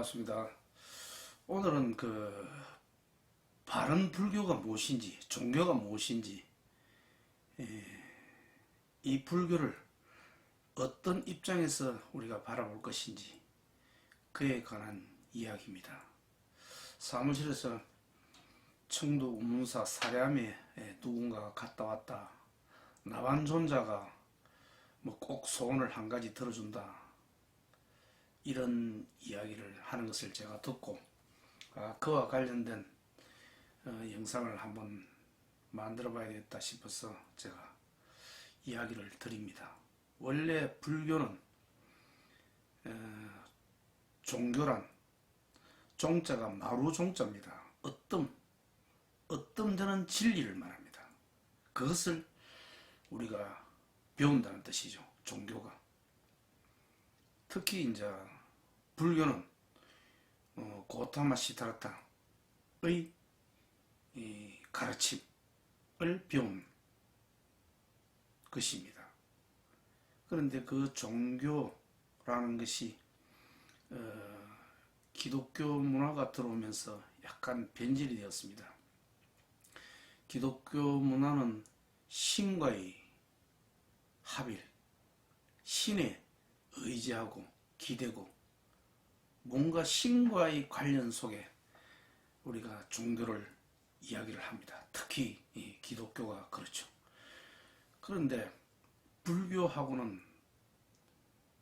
반갑습니다. 오늘은 바른 불교가 무엇인지, 종교가 무엇인지, 이 불교를 어떤 입장에서 우리가 바라볼 것인지 그에 관한 이야기입니다. 사무실에서 청도 우문사 사례암에 누군가가 갔다 왔다. 나반존자가 뭐 꼭 소원을 한 가지 들어준다. 이런 이야기를 하는 것을 제가 듣고 그와 관련된 영상을 한번 만들어 봐야겠다 싶어서 제가 이야기를 드립니다. 원래 불교는 종교란 종자가 마루 종자입니다. 어떤 데는 진리를 말합니다. 그것을 우리가 배운다는 뜻이죠. 종교가. 특히 이제 불교는 고타마 시타르타의 가르침을 배운 것입니다. 그런데 그 종교라는 것이 기독교 문화가 들어오면서 약간 변질이 되었습니다. 기독교 문화는 신과의 합일, 신에 의지하고 기대고 뭔가 신과의 관련 속에 우리가 종교를 이야기를 합니다. 특히 기독교가 그렇죠. 그런데 불교하고는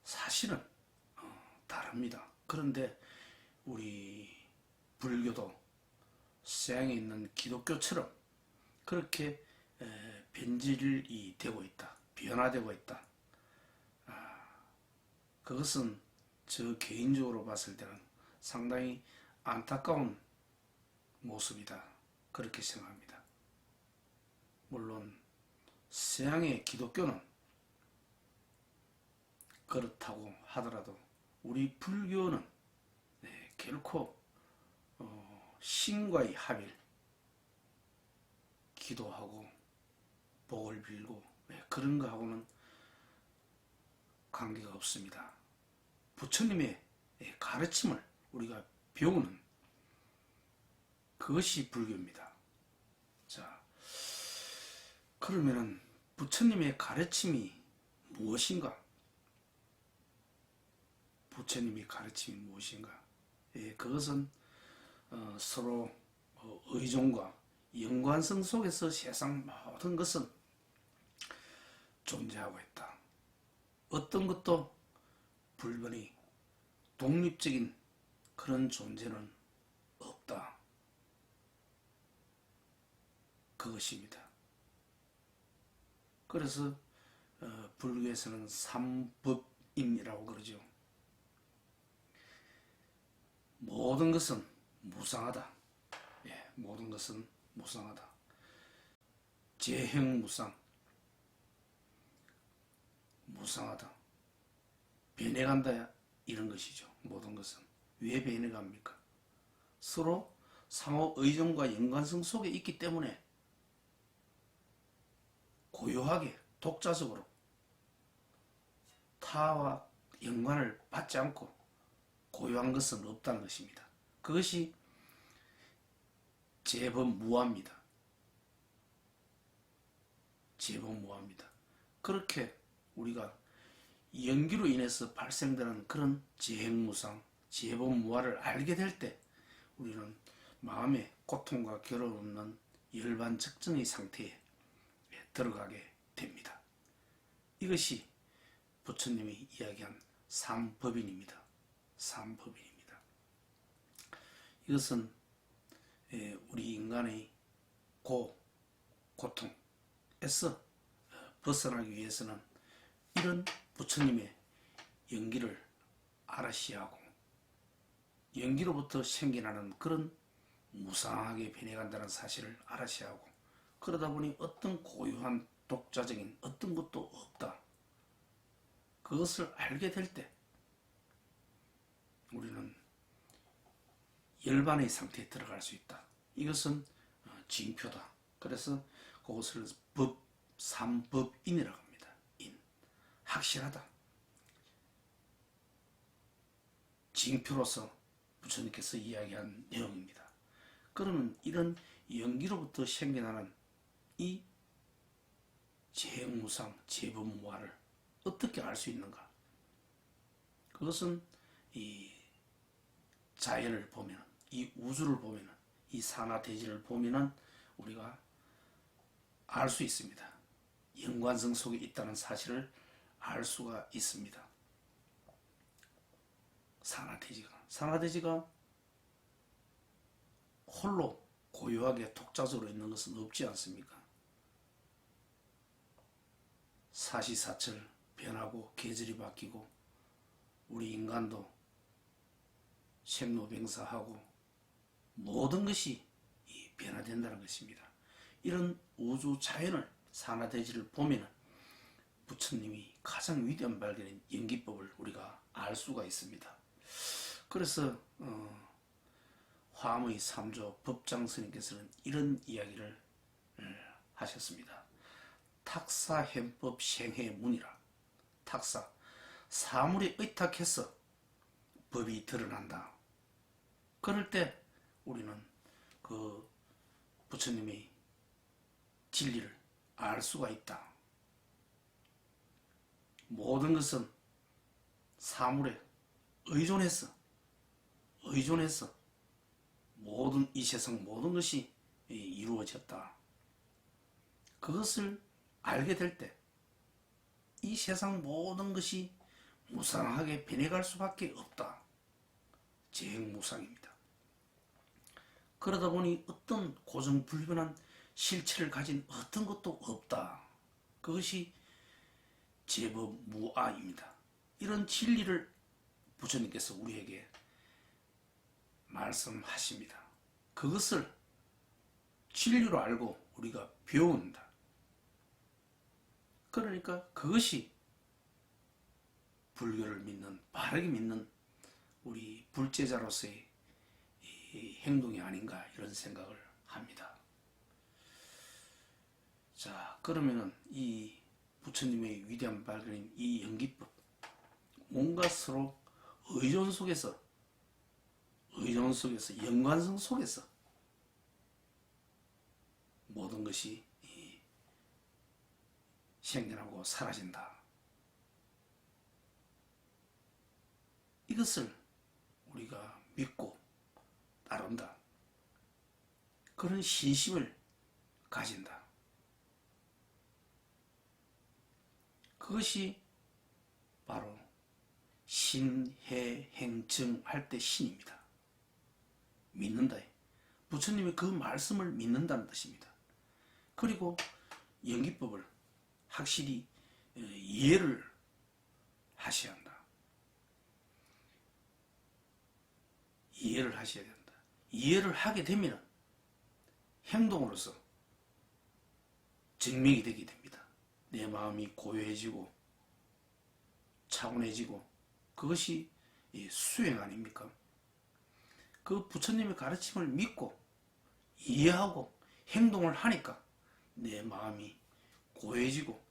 사실은 다릅니다. 그런데 우리 불교도 서양에 있는 기독교처럼 그렇게 변질이 되고 있다. 변화되고 있다. 그것은 저 개인적으로 봤을 때는 상당히 안타까운 모습이다. 그렇게 생각합니다. 물론 서양의 기독교는 그렇다고 하더라도 우리 불교는 결코 신과의 합일, 기도하고 복을 빌고 그런 거하고는 관계가 없습니다. 부처님의 가르침을 우리가 배우는 그것이 불교입니다. 자, 그러면은 부처님의 가르침이 무엇인가? 부처님의 가르침이 무엇인가? 그것은 서로 의존과 연관성 속에서 세상 모든 것은 존재하고 있다. 어떤 것도 불변이 독립적인 그런 존재는 없다. 그것입니다. 그래서 불교에서는 삼법인이라고 그러죠. 모든 것은 무상하다. 모든 것은 무상하다. 재행무상, 무상하다. 변해간다 이런 것이죠. 모든 것은. 왜 변해갑니까? 서로 상호 의존과 연관성 속에 있기 때문에 고요하게 독자적으로 타와 연관을 받지 않고 고요한 것은 없다는 것입니다. 그것이 재범무아입니다. 재범무아입니다. 그렇게 우리가 연기로 인해서 발생되는 그런 재행무상, 재범무아를 알게 될 때 우리는 마음의 고통과 결혼 없는 열반적정의 상태에 들어가게 됩니다. 이것이 부처님이 이야기한 삼법인입니다. 삼법인입니다. 이것은 우리 인간의 고통에서 벗어나기 위해서는 이런 부처님의 연기를 알아셔야 하고 연기로부터 생겨나는 그런 무상하게 변해간다는 사실을 알아셔야 하고 그러다 보니 어떤 고유한 독자적인 어떤 것도 없다. 그것을 알게 될 때 우리는 열반의 상태에 들어갈 수 있다. 이것은 징표다. 그래서 그것을 삼법인이라고 합니다. 인. 확실하다. 징표로서 부처님께서 이야기한 내용입니다. 그러면 이런 연기로부터 생겨나는 이 재무상, 재범무화를 어떻게 알 수 있는가? 그것은 이 자연을 보면, 이 우주를 보면, 이 산하대지를 보면 우리가 알 수 있습니다. 연관성 속에 있다는 사실을 알 수가 있습니다. 산하대지가 홀로 고요하게 독자적으로 있는 것은 없지 않습니까? 사시사철 변하고 계절이 바뀌고 우리 인간도 생로병사하고 모든 것이 변화된다는 것입니다. 이런 우주 자연을 산하대지를 보면 부처님이 가장 위대한 발견인 연기법을 우리가 알 수가 있습니다. 그래서 화엄의 3조 법장 스님께서는 이런 이야기를 하셨습니다. 탁사행법 생해문이라. 탁사, 사물에 의탁해서 법이 드러난다. 그럴 때 우리는 그 부처님의 진리를 알 수가 있다. 모든 것은 사물에 의존해서 모든 이 세상 모든 것이 이루어졌다. 그것을 알게 될 때 이 세상 모든 것이 무상하게 변해갈 수밖에 없다. 재행무상입니다. 그러다 보니 어떤 고정불변한 실체를 가진 어떤 것도 없다. 그것이 재범무아입니다. 이런 진리를 부처님께서 우리에게 말씀하십니다. 그것을 진리로 알고 우리가 배운다. 그러니까 그것이 불교를 믿는, 바르게 믿는 우리 불제자로서의 이 행동이 아닌가 이런 생각을 합니다. 자, 그러면은 이 부처님의 위대한 발견인 이 연기법, 뭔가 서로 의존 속에서, 연관성 속에서 모든 것이 생겨나고 사라진다. 이것을 우리가 믿고 따른다. 그런 신심을 가진다. 그것이 바로 신해행증 할 때 신입니다. 믿는다. 부처님의 그 말씀을 믿는다는 뜻입니다. 그리고 연기법을 확실히 이해를 하셔야 한다. 이해를 하셔야 된다. 이해를 하게 되면 행동으로서 증명이 되게 됩니다. 내 마음이 고요해지고 차분해지고 그것이 수행 아닙니까? 그 부처님의 가르침을 믿고 이해하고 행동을 하니까 내 마음이 고요해지고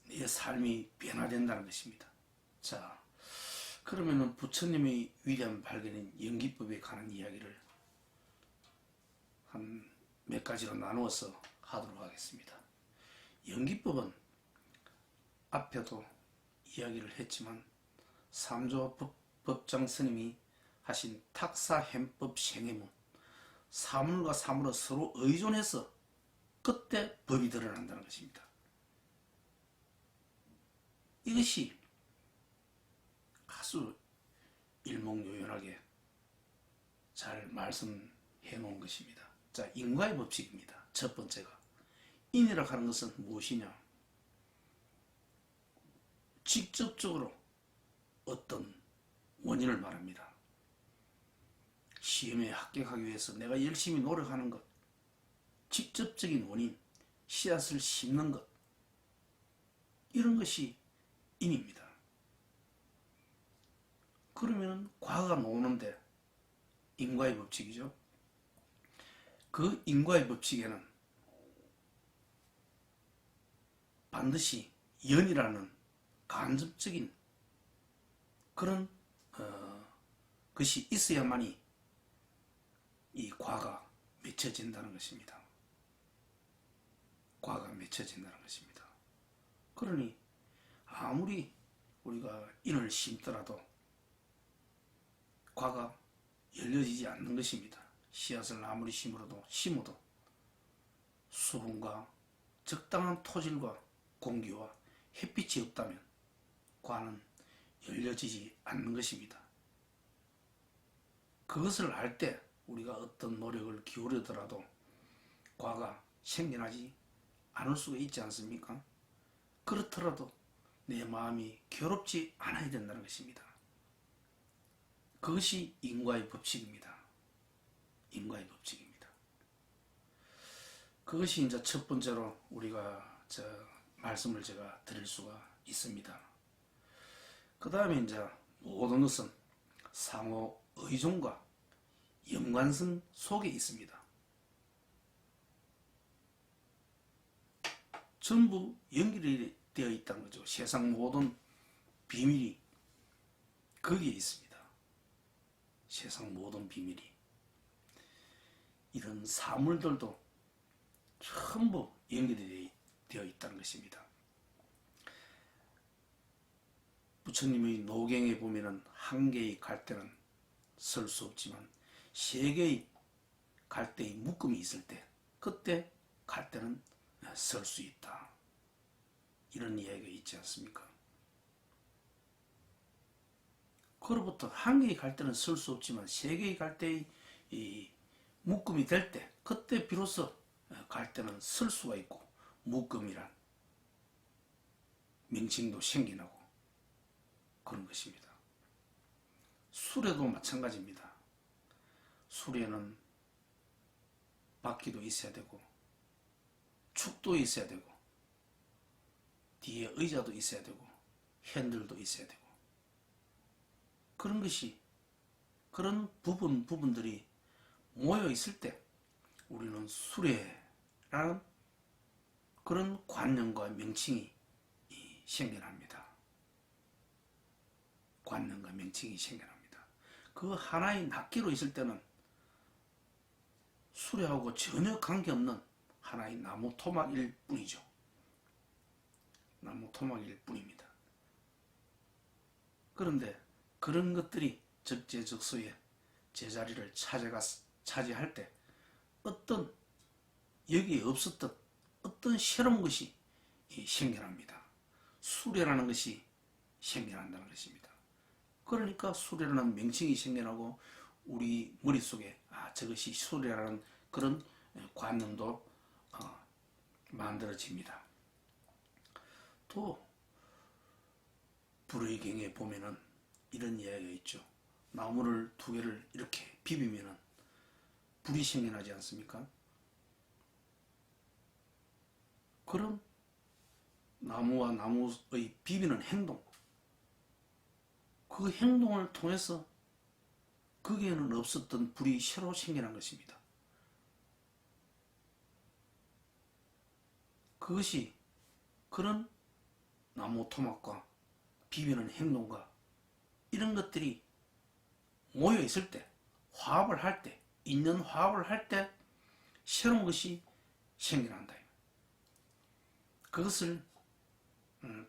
내 삶이 변화된다는 것입니다. 자, 그러면은 부처님의 위대한 발견인 연기법에 관한 이야기를 한 몇 가지로 나누어서 하도록 하겠습니다. 연기법은 앞에도 이야기를 했지만 삼조 법장 스님이 하신 탁사행법 생해문, 사물과 사물은 서로 의존해서 그때 법이 드러난다는 것입니다. 이것이 아주 일목요연하게 잘 말씀해 놓은 것입니다. 자, 인과의 법칙입니다. 첫 번째가 인이라고 하는 것은 무엇이냐? 직접적으로 어떤 원인을 말합니다. 시험에 합격하기 위해서 내가 열심히 노력하는 것, 직접적인 원인, 씨앗을 심는 것, 이런 것이 인입니다. 그러면 과가 나오는데 인과의 법칙이죠. 그 인과의 법칙에는 반드시 연이라는 간접적인 그런 것이 있어야만이 이 과가 맺혀진다는 것입니다. 과가 맺혀진다는 것입니다. 그러니 아무리 우리가 인을 심더라도 과가 열려지지 않는 것입니다. 씨앗을 아무리 심어도 수분과 적당한 토질과 공기와 햇빛이 없다면 과는 열려지지 않는 것입니다. 그것을 알 때 우리가 어떤 노력을 기울이더라도 과가 생겨나지 않을 수가 있지 않습니까? 그렇더라도 내 마음이 괴롭지 않아야 된다는 것입니다. 그것이 인과의 법칙입니다. 인과의 법칙입니다. 그것이 이제 첫 번째로 우리가 말씀을 제가 드릴 수가 있습니다. 그 다음에 이제 모든 것은 상호 의존과 연관성 속에 있습니다. 전부 연결이 되어 있다는 거죠. 세상 모든 비밀이 거기에 있습니다. 세상 모든 비밀이. 이런 사물들도 전부 연결이 되어 있다는 것입니다. 부처님의 노경에 보면은 한 개의 갈대는 설 수 없지만 세 개의 갈대의 묶음이 있을 때 그때 갈대는 설 수 있다. 이런 이야기가 있지 않습니까? 그로부터 한 개의 갈대는 설 수 없지만 세 개의 갈대의 이 묶음이 될 때 그때 비로소 갈대는 설 수가 있고 묶음이란 명칭도 생겨나고 그런 것입니다. 술에도 마찬가지입니다. 술에는 바퀴도 있어야 되고 축도 있어야 되고 뒤에 의자도 있어야 되고 핸들도 있어야 되고 그런 것이 그런 부분들이 모여 있을 때 우리는 수레라는 그런 관념과 명칭이 생겨납니다. 관념과 명칭이 생겨납니다. 그 하나의 낱개로 있을 때는 수레하고 전혀 관계없는 하나의 나무 토막일 뿐이죠. 나무 토막일 뿐입니다. 그런데 그런 것들이 적재적소에 제자리를 차지할 때 어떤 여기에 없었던 어떤 새로운 것이 생겨납니다. 수레라는 것이 생겨난다는 것입니다. 그러니까 수레라는 명칭이 생겨나고 우리 머릿속에 저것이 수레라는 그런 관념도 만들어집니다. 또 불의경에 보면은 이런 이야기가 있죠. 나무를 두 개를 이렇게 비비면은 불이 생겨나지 않습니까? 그런 나무와 나무의 비비는 행동, 그 행동을 통해서 거기에는 없었던 불이 새로 생겨난 것입니다. 그것이 그런 나무 토막과 비비는 행동과 이런 것들이 모여 있을 때, 화합을 할 때, 있는 화합을 할 때 새로운 것이 생겨난다. 그것을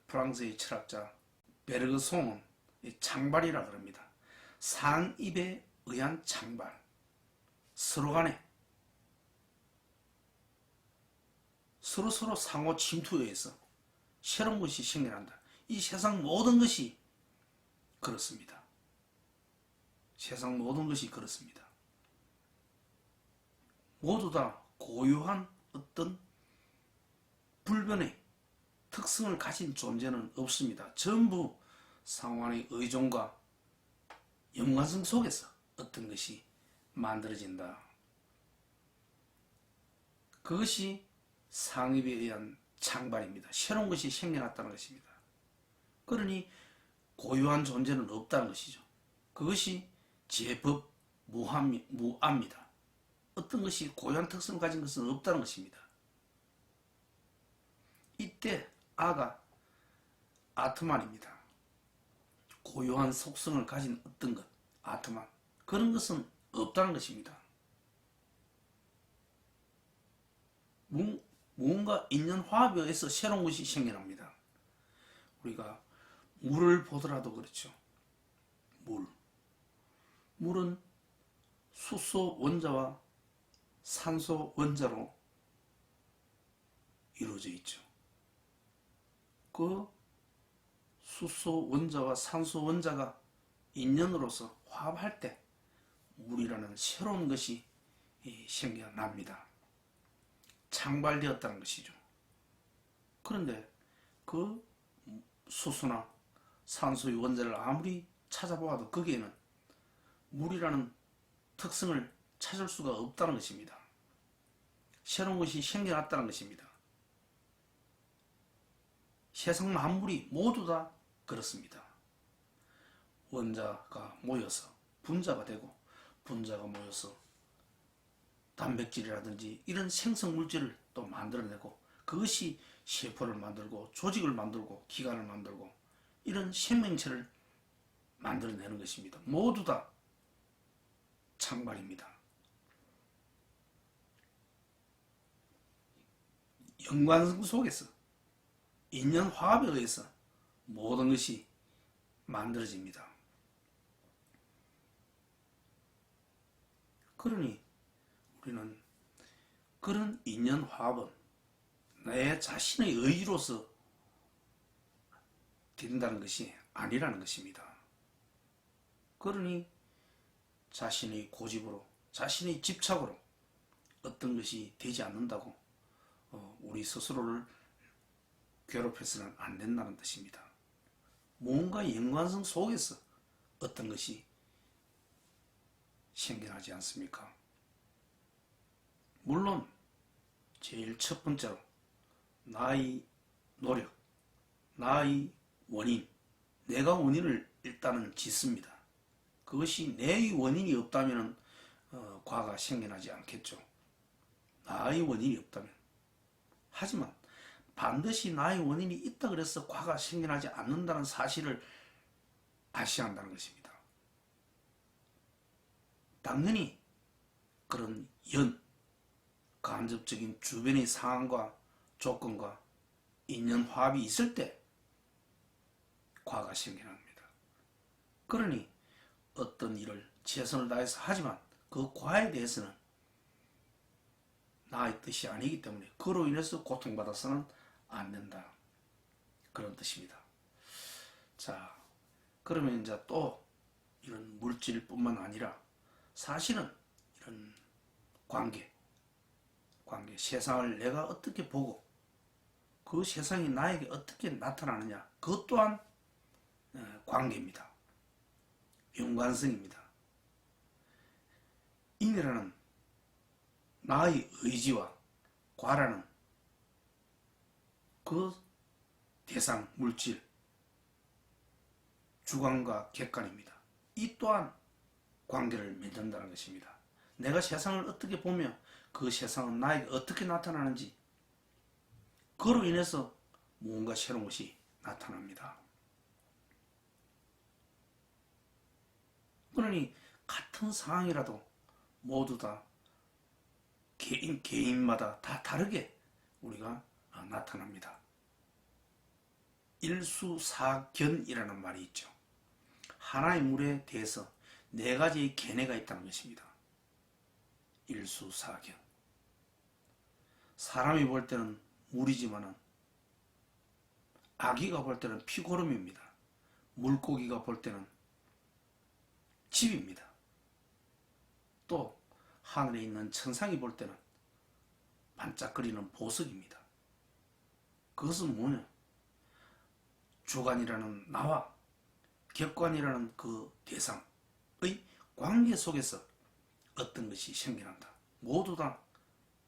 프랑스의 철학자 베르그송은 창발이라 그럽니다. 상입에 의한 창발. 서로 간에 서로 상호 침투에 의해서 새로운 것이 생겨난다. 이 세상 모든 것이 그렇습니다. 세상 모든 것이 그렇습니다. 모두 다 고유한 어떤 불변의 특성을 가진 존재는 없습니다. 전부 상호간의 의존과 연관성 속에서 어떤 것이 만들어진다. 그것이 상입에 의한 창발입니다. 새로운 것이 생겨났다는 것입니다. 그러니 고유한 존재는 없다는 것이죠. 그것이 제법 무아입니다. 어떤 것이 고유한 특성을 가진 것은 없다는 것입니다. 이때 아가 아트만입니다. 고유한 속성을 가진 어떤 것, 아트만. 그런 것은 없다는 것입니다. 무언가 인연 화합에 의해서 새로운 것이 생겨납니다. 우리가 물을 보더라도 그렇죠. 물은 수소 원자와 산소 원자로 이루어져 있죠. 그 수소 원자와 산소 원자가 인연으로서 화합할 때 물이라는 새로운 것이 생겨납니다. 창발되었다는 것이죠. 그런데 그 수소나 산소의 원자를 아무리 찾아보아도 거기에는 물이라는 특성을 찾을 수가 없다는 것입니다. 새로운 것이 생겨났다는 것입니다. 세상 만물이 모두 다 그렇습니다. 원자가 모여서 분자가 되고 분자가 모여서 단백질이라든지 이런 생성물질을 또 만들어내고 그것이 세포를 만들고 조직을 만들고 기관을 만들고 이런 생명체를 만들어내는 것입니다. 모두 다 창발입니다. 연관성 속에서 인연 화합에 의해서 모든 것이 만들어집니다. 그러니 우리는 그런 인연 화합은 내 자신의 의지로서 된다는 것이 아니라는 것입니다. 그러니 자신의 고집으로 자신의 집착으로 어떤 것이 되지 않는다고 우리 스스로를 괴롭혀서는 안 된다는 뜻입니다. 뭔가 연관성 속에서 어떤 것이 생겨나지 않습니까? 물론 제일 첫 번째로 나의 노력, 나의 원인, 내가 원인을 일단은 짓습니다. 그것이 내 원인이 없다면 과가 생겨나지 않겠죠. 나의 원인이 없다면. 하지만 반드시 나의 원인이 있다 그래서 과가 생겨나지 않는다는 사실을 아셔야 한다는 것입니다. 당연히 그런 간접적인 주변의 상황과 조건과 인연 화합이 있을 때 과가 생겨납니다. 그러니 어떤 일을 최선을 다해서 하지만 그 과에 대해서는 나의 뜻이 아니기 때문에 그로 인해서 고통받아서는 안 된다. 그런 뜻입니다. 자, 그러면 이제 또 이런 물질뿐만 아니라 사실은 이런 관계, 세상을 내가 어떻게 보고 그 세상이 나에게 어떻게 나타나느냐, 그것 또한 관계입니다. 연관성입니다. 인이라는 나의 의지와 과라는 그 대상 물질, 주관과 객관입니다. 이 또한 관계를 맺는다는 것입니다. 내가 세상을 어떻게 보며 그 세상은 나에게 어떻게 나타나는지 그로 인해서 무언가 새로운 것이 나타납니다. 그러니 같은 상황이라도 모두 다 개인마다 다 다르게 우리가 나타납니다. 일수사견이라는 말이 있죠. 하나의 물에 대해서 네 가지의 견해가 있다는 것입니다. 일수사견. 사람이 볼 때는 물이지만은 아기가 볼 때는 피고름입니다. 물고기가 볼 때는 집입니다. 또 하늘에 있는 천상이 볼 때는 반짝거리는 보석입니다. 그것은 뭐냐? 주관이라는 나와 객관이라는 그 대상의 관계 속에서 어떤 것이 생겨난다. 모두 다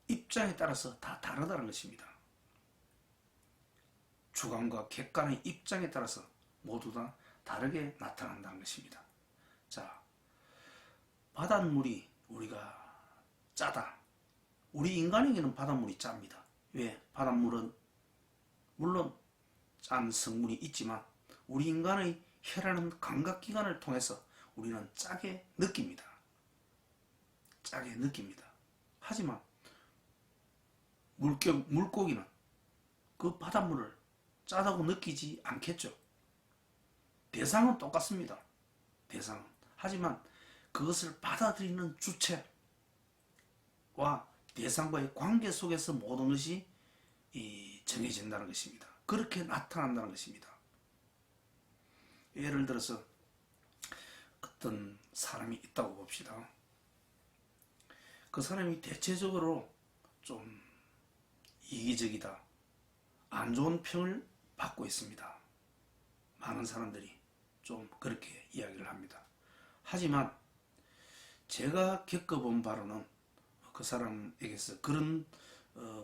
입장에 따라서 다 다르다는 것입니다. 주관과 객관의 입장에 따라서 모두 다 다르게 나타난다는 것입니다. 자, 바닷물이 우리가 짜다. 우리 인간에게는 바닷물이 짭니다. 왜? 바닷물은 물론 짠 성분이 있지만 우리 인간의 혀라는 감각기관을 통해서 우리는 짜게 느낍니다. 짜게 느낍니다. 하지만 물고기는 그 바닷물을 짜다고 느끼지 않겠죠. 대상은 똑같습니다. 대상은. 하지만 그것을 받아들이는 주체와 대상과의 관계 속에서 모든 것이 정해진다는 것입니다. 그렇게 나타난다는 것입니다. 예를 들어서 어떤 사람이 있다고 봅시다. 그 사람이 대체적으로 좀 이기적이다, 안 좋은 평을 받고 있습니다. 많은 사람들이 좀 그렇게 이야기를 합니다. 하지만 제가 겪어본 바로는 그 사람에게서 그런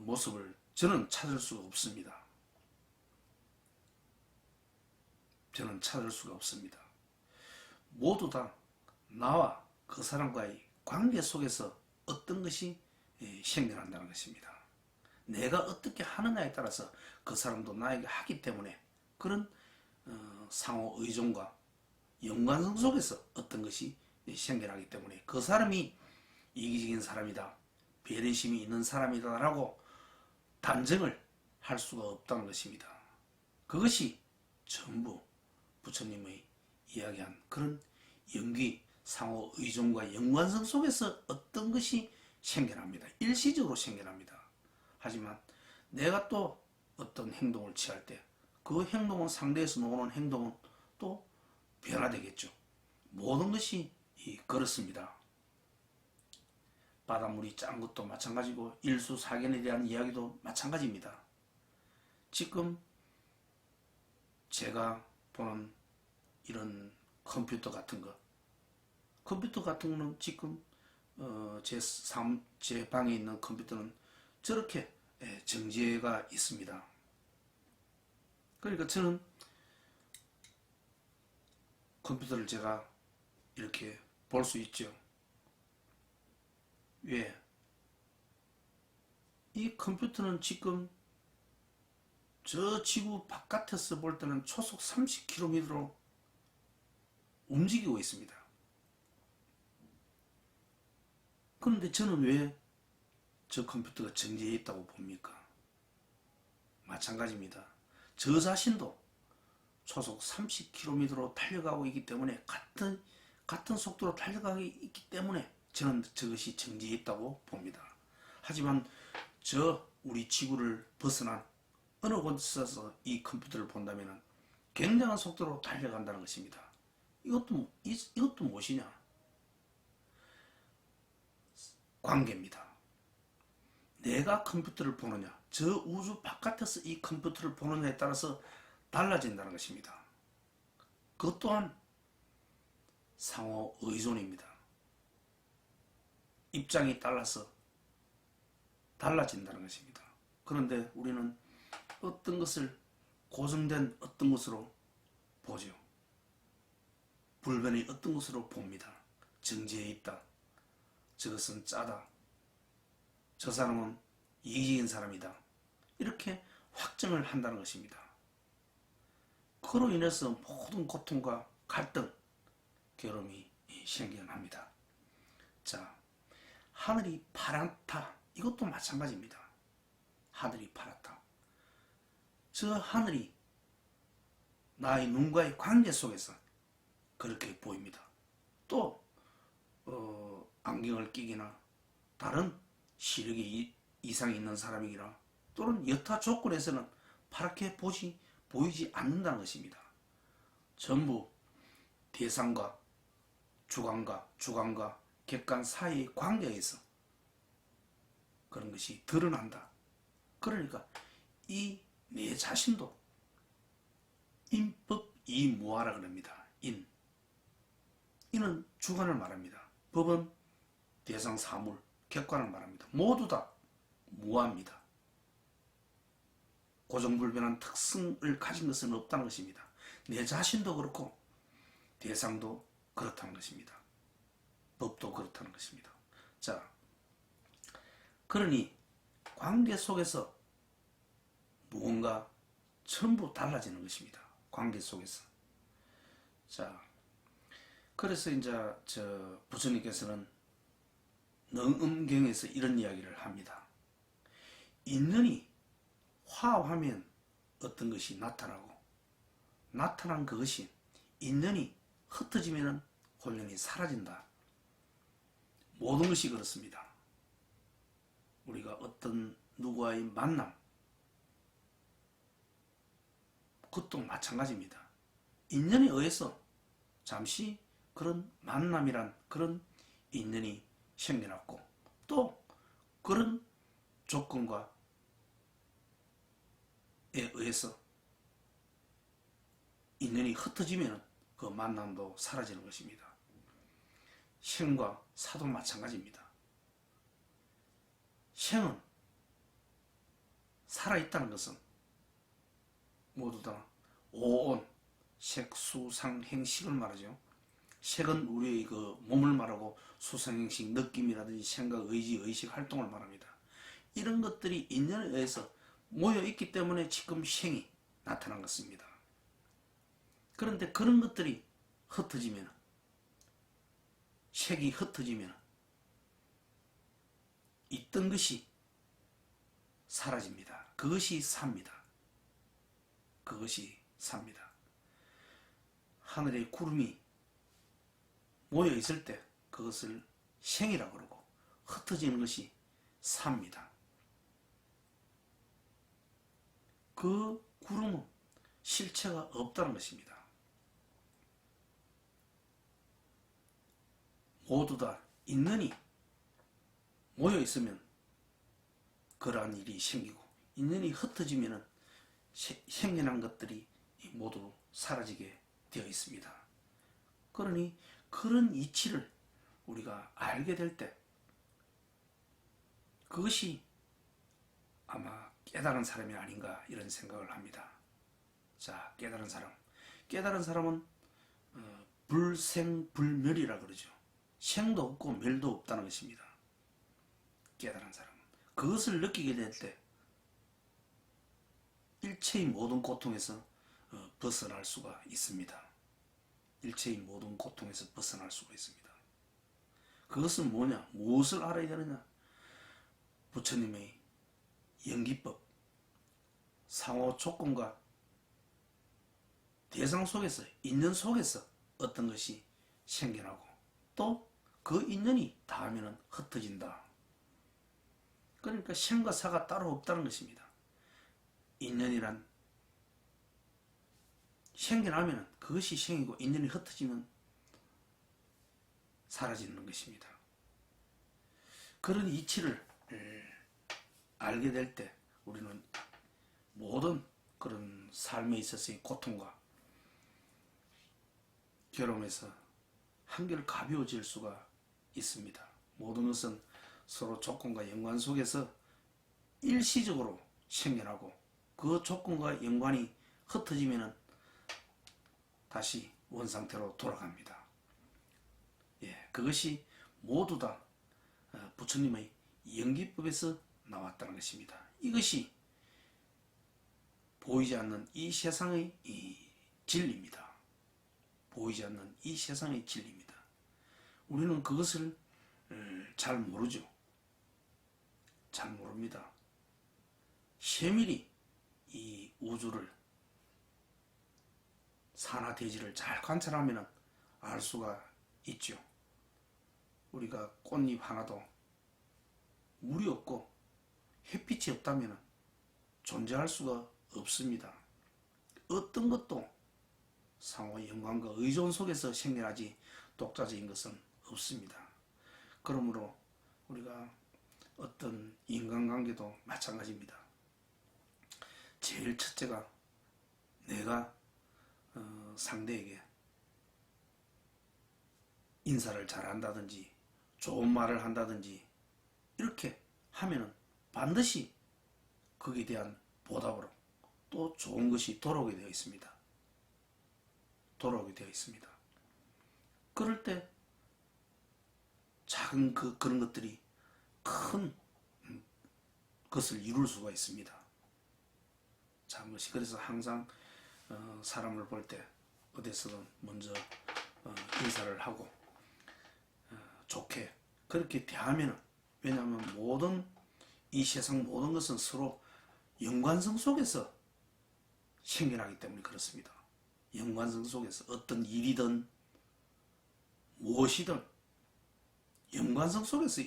모습을 저는 찾을 수가 없습니다. 저는 찾을 수가 없습니다. 모두 다 나와 그 사람과의 관계 속에서 어떤 것이 생겨난다는 것입니다. 내가 어떻게 하느냐에 따라서 그 사람도 나에게 하기 때문에 그런 상호 의존과 연관성 속에서 어떤 것이 생겨나기 때문에 그 사람이 이기적인 사람이다, 배려심이 있는 사람이다 라고 단정을 할 수가 없다는 것입니다. 그것이 전부 부처님의 이야기한 그런 연기, 상호 의존과 연관성 속에서 어떤 것이 생겨납니다. 일시적으로 생겨납니다. 하지만 내가 또 어떤 행동을 취할 때 그 행동은 상대에서 나오는 행동은 또 변화되겠죠. 모든 것이 그렇습니다. 바닷물이 짠 것도 마찬가지고 일수사견에 대한 이야기도 마찬가지입니다. 지금 제가 보는 이런 컴퓨터 같은 거는 지금 제 방에 있는 컴퓨터는 저렇게 정지가 있습니다. 그러니까 저는 컴퓨터를 제가 이렇게 볼 수 있죠. 왜? 이 컴퓨터는 지금 저 지구 바깥에서 볼 때는 초속 30km로 움직이고 있습니다. 그런데 저는 왜 저 컴퓨터가 정지해 있다고 봅니까? 마찬가지입니다. 저 자신도 초속 30km로 달려가고 있기 때문에 같은 속도로 달려가고 있기 때문에 저는 저것이 정지해 있다고 봅니다. 하지만 우리 지구를 벗어난 어느 곳에서 이 컴퓨터를 본다면 굉장한 속도로 달려간다는 것입니다. 이것도 무엇이냐? 관계입니다. 내가 컴퓨터를 보느냐, 저 우주 바깥에서 이 컴퓨터를 보느냐에 따라서 달라진다는 것입니다. 그것 또한 상호 의존입니다. 입장이 달라서 달라진다는 것입니다. 그런데 우리는 어떤 것을 고정된 어떤 것으로 보죠. 불변의 어떤 것으로 봅니다. 정지해 있다. 저것은 짜다. 저 사람은 이기적인 사람이다. 이렇게 확정을 한다는 것입니다. 그로 인해서 모든 고통과 갈등, 괴로움이 생겨납니다. 자, 하늘이 파랗다. 이것도 마찬가지입니다. 하늘이 파랗다. 저 하늘이 나의 눈과의 관계 속에서 그렇게 보입니다. 또 안경을 끼거나 다른 시력이 이상이 있는 사람이거나 또는 여타 조건에서는 파랗게 보이지 않는다는 것입니다. 전부 대상과 주관과 객관 사이의 관계에서 그런 것이 드러난다. 그러니까 이 내 자신도 인법이무아라 그럽니다. 인은 주관을 말합니다. 법은 대상 사물, 객관을 말합니다. 모두 다 무아입니다. 고정불변한 특성을 가진 것은 없다는 것입니다. 내 자신도 그렇고 대상도 그렇다는 것입니다. 법도 그렇다는 것입니다. 자, 그러니 관계 속에서 무언가 전부 달라지는 것입니다. 관계 속에서. 자, 그래서 이제 부처님께서는 능엄경에서 이런 이야기를 합니다. 인연이 화합하면 어떤 것이 나타나고, 나타난 그것이 인연이 흩어지면 혼연이 사라진다. 모든 것이 그렇습니다. 우리가 어떤 누구와의 만남, 그것도 마찬가지입니다. 인연에 의해서 잠시 그런 만남이란 그런 인연이 생겨났고, 또 그런 조건과 에 의해서 인연이 흩어지면 그 만남도 사라지는 것입니다. 생과 사도 마찬가지입니다. 생은 살아있다는 것은 모두 다 오온, 색, 수, 상, 행식을 말하죠. 색은 우리의 그 몸을 말하고, 수상행식, 느낌이라든지 생각, 의지, 의식, 활동을 말합니다. 이런 것들이 인연에 의해서 모여있기 때문에 지금 생이 나타난 것입니다. 그런데 그런 것들이 흩어지면, 색이 흩어지면 있던 것이 사라집니다. 그것이 삽니다. 그것이 삽니다. 하늘에 구름이 모여 있을 때 그것을 생이라고 그러고, 흩어지는 것이 삽니다. 그 구름은 실체가 없다는 것입니다. 모두 다 인연이 모여 있으면 그러한 일이 생기고, 인연이 흩어지면 생겨난 것들이 모두 사라지게 되어 있습니다. 그러니 그런 이치를 우리가 알게 될 때, 그것이 아마 깨달은 사람이 아닌가 이런 생각을 합니다. 자, 깨달은 사람. 깨달은 사람은 불생불멸이라 그러죠. 생도 없고 멸도 없다는 것입니다. 깨달은 사람은. 그것을 느끼게 될 때 일체의 모든 고통에서 벗어날 수가 있습니다. 일체의 모든 고통에서 벗어날 수가 있습니다. 그것은 뭐냐? 무엇을 알아야 되느냐? 부처님의 연기법, 상호 조건과 대상 속에서, 인연 속에서 어떤 것이 생겨나고, 또 그 인연이 닿으면 흩어진다. 그러니까 생과 사가 따로 없다는 것입니다. 인연이란 생겨나면 그것이 생이고, 인연이 흩어지면 사라지는 것입니다. 그런 이치를 알게 될 때 우리는 모든 그런 삶에 있어서의 고통과 결혼해서 한결 가벼워질 수가 있습니다. 모든 것은 서로 조건과 연관 속에서 일시적으로 생겨나고, 그 조건과 연관이 흩어지면 다시 원상태로 돌아갑니다. 예, 그것이 모두 다 부처님의 연기법에서 나왔다는 것입니다. 이것이 보이지 않는 이 세상의 이 진리입니다. 보이지 않는 이 세상의 진리입니다. 우리는 그것을 잘 모르죠. 잘 모릅니다. 세밀히 이 우주를, 산하대지를 잘 관찰하면 알 수가 있죠. 우리가 꽃잎 하나도 물이 없고 햇빛이 없다면 존재할 수가 없습니다. 어떤 것도 상호 연관과 의존 속에서 생겨나지 독자적인 것은 없습니다. 그러므로 우리가 어떤 인간관계도 마찬가지입니다. 제일 첫째가 내가 상대에게 인사를 잘한다든지 좋은 말을 한다든지 이렇게 하면은 반드시 거기에 대한 보답으로 또 좋은 것이 돌아오게 되어 있습니다. 돌아오게 되어 있습니다. 그럴 때 작은 그런 것들이 큰 것을 이룰 수가 있습니다. 참 것이 그래서 항상 사람을 볼 때 어디서든 먼저 인사를 하고 좋게 그렇게 대하면은 왜냐하면 모든 이 세상 모든 것은 서로 연관성 속에서 생겨나기 때문에 그렇습니다. 연관성 속에서 어떤 일이든 무엇이든 연관성 속에서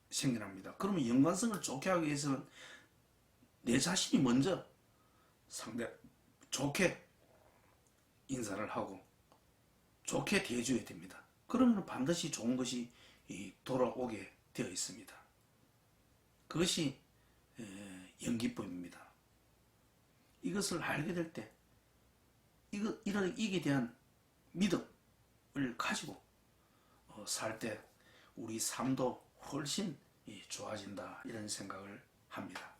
생겨납니다. 그러면 연관성을 좋게 하기 위해서는 내 자신이 먼저 상대 좋게 인사를 하고 좋게 대해줘야 됩니다. 그러면 반드시 좋은 것이 돌아오게 되어 있습니다. 그것이 연기법입니다. 이것을 알게 될 때 이게 대한 믿음을 가지고 살 때 우리 삶도 훨씬 좋아진다 이런 생각을 합니다.